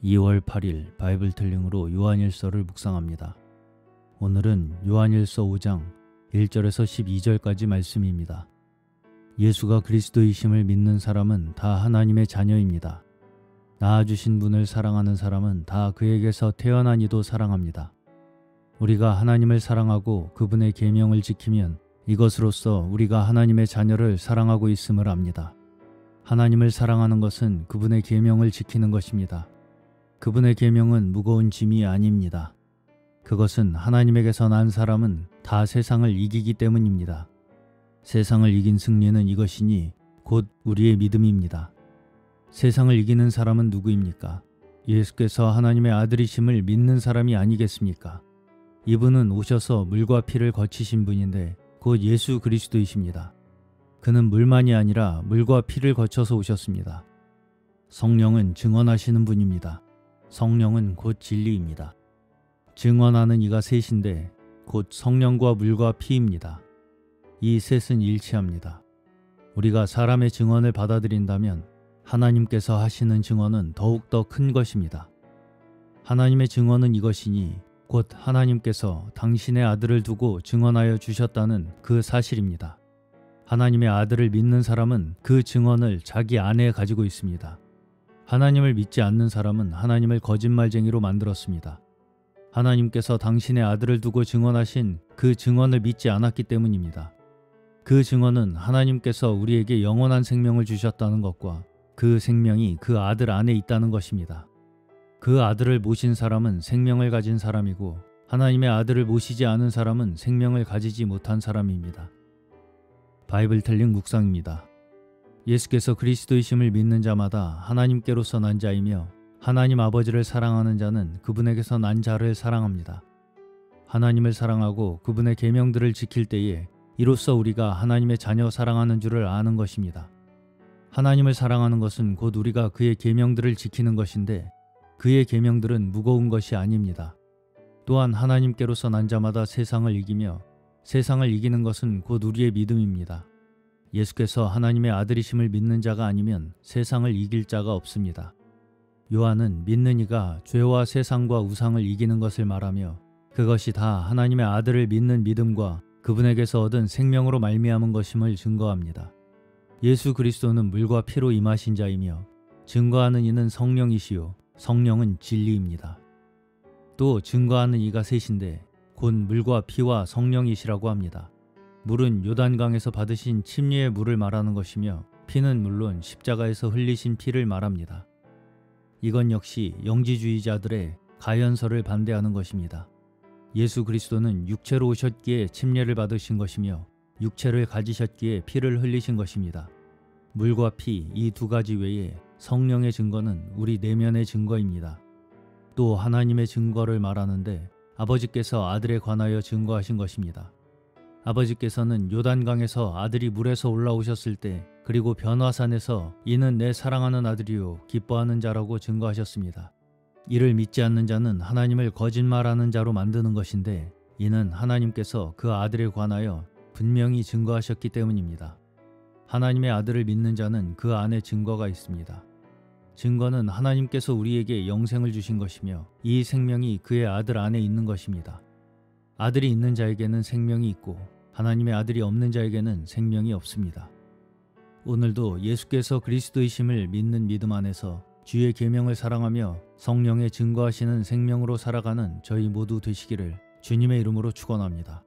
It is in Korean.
2월 8일 바이블 텔링으로 요한일서를 묵상합니다. 오늘은 요한일서 5장 1절에서 12절까지 말씀입니다. 예수가 그리스도이심을 믿는 사람은 다 하나님의 자녀입니다. 낳아주신 분을 사랑하는 사람은 다 그에게서 태어난 이도 사랑합니다. 우리가 하나님을 사랑하고 그분의 계명을 지키면 이것으로써 우리가 하나님의 자녀를 사랑하고 있음을 압니다. 하나님을 사랑하는 것은 그분의 계명을 지키는 것입니다. 그분의 계명은 무거운 짐이 아닙니다. 그것은 하나님에게서 난 사람은 다 세상을 이기기 때문입니다. 세상을 이긴 승리는 이것이니 곧 우리의 믿음입니다. 세상을 이기는 사람은 누구입니까? 예수께서 하나님의 아들이심을 믿는 사람이 아니겠습니까? 이분은 오셔서 물과 피를 거치신 분인데 곧 예수 그리스도이십니다. 그는 물만이 아니라 물과 피를 거쳐서 오셨습니다. 성령은 증언하시는 분입니다. 성령은 곧 진리입니다. 증언하는 이가 셋인데 곧 성령과 물과 피입니다. 이 셋은 일치합니다. 우리가 사람의 증언을 받아들인다면 하나님께서 하시는 증언은 더욱더 큰 것입니다. 하나님의 증언은 이것이니 곧 하나님께서 당신의 아들을 두고 증언하여 주셨다는 그 사실입니다. 하나님의 아들을 믿는 사람은 그 증언을 자기 안에 가지고 있습니다. 하나님을 믿지 않는 사람은 하나님을 거짓말쟁이로 만들었습니다. 하나님께서 당신의 아들을 두고 증언하신 그 증언을 믿지 않았기 때문입니다. 그 증언은 하나님께서 우리에게 영원한 생명을 주셨다는 것과 그 생명이 그 아들 안에 있다는 것입니다. 그 아들을 모신 사람은 생명을 가진 사람이고 하나님의 아들을 모시지 않은 사람은 생명을 가지지 못한 사람입니다. 바이블 텔링 묵상입니다. 예수께서 그리스도이심을 믿는 자마다 하나님께로서 난 자이며 하나님 아버지를 사랑하는 자는 그분에게서 난 자를 사랑합니다. 하나님을 사랑하고 그분의 계명들을 지킬 때에 이로써 우리가 하나님의 자녀 사랑하는 줄을 아는 것입니다. 하나님을 사랑하는 것은 곧 우리가 그의 계명들을 지키는 것인데 그의 계명들은 무거운 것이 아닙니다. 또한 하나님께로서 난 자마다 세상을 이기며 세상을 이기는 것은 곧 우리의 믿음입니다. 예수께서 하나님의 아들이심을 믿는 자가 아니면 세상을 이길 자가 없습니다. 요한은 믿는 이가 죄와 세상과 우상을 이기는 것을 말하며 그것이 다 하나님의 아들을 믿는 믿음과 그분에게서 얻은 생명으로 말미암은 것임을 증거합니다. 예수 그리스도는 물과 피로 임하신 자이며 증거하는 이는 성령이시요 성령은 진리입니다. 또 증거하는 이가 셋인데 곧 물과 피와 성령이시라고 합니다. 물은 요단강에서 받으신 침례의 물을 말하는 것이며 피는 물론 십자가에서 흘리신 피를 말합니다. 이건 역시 영지주의자들의 가연설을 반대하는 것입니다. 예수 그리스도는 육체로 오셨기에 침례를 받으신 것이며 육체를 가지셨기에 피를 흘리신 것입니다. 물과 피 이 두 가지 외에 성령의 증거는 우리 내면의 증거입니다. 또 하나님의 증거를 말하는데 아버지께서 아들에 관하여 증거하신 것입니다. 아버지께서는 요단강에서 아들이 물에서 올라오셨을 때 그리고 변화산에서 이는 내 사랑하는 아들이요 기뻐하는 자라고 증거하셨습니다. 이를 믿지 않는 자는 하나님을 거짓말하는 자로 만드는 것인데 이는 하나님께서 그 아들에 관하여 분명히 증거하셨기 때문입니다. 하나님의 아들을 믿는 자는 그 안에 증거가 있습니다. 증거는 하나님께서 우리에게 영생을 주신 것이며 이 생명이 그의 아들 안에 있는 것입니다. 아들이 있는 자에게는 생명이 있고 하나님의 아들이 없는 자에게는 생명이 없습니다. 오늘도 예수께서 그리스도이심을 믿는 믿음 안에서 주의 계명을 사랑하며 성령의 증거하시는 생명으로 살아가는 저희 모두 되시기를 주님의 이름으로 축원합니다.